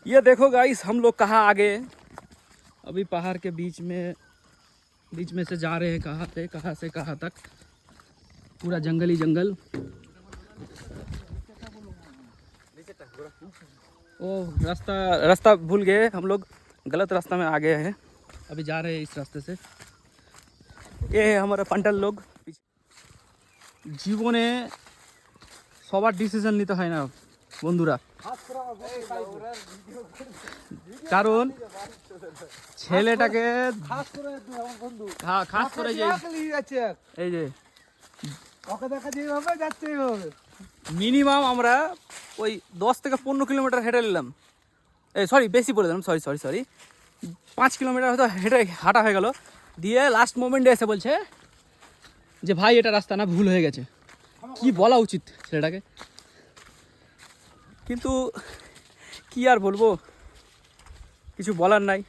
ये देखो गाइस, हम लोग कहाँ आ गए। अभी पहाड़ के बीच में से जा रहे हैं। कहाँ से कहाँ तक, पूरा जंगल ही जंगल। ओ रास्ता भूल गए हम लोग, गलत रास्ता में आ गए हैं। अभी जा रहे हैं इस रास्ते से। ये है हमारा पंटल लोग। জীবনে সবার ডিসিশন নিতে হয় না বন্ধুরা, কারণ ছেলেটাকে খাস করে যে এই যে মিনিমাম আমরা ওই 10 থেকে 15 কিলোমিটার হেঁটে নিলাম। সরি বেশি বলে দিলাম, সরি 5 কিলোমিটার হয়তো হাঁটা হয়ে গেল। দিয়ে লাস্ট মোমেন্টে এসে বলছে যে ভাই এটা রাস্তা না, ভুল হয়ে গেছে। কি বলা উচিত ছেলেটাকে, কিন্তু কি আর বলবো, কিছু বলার নাই।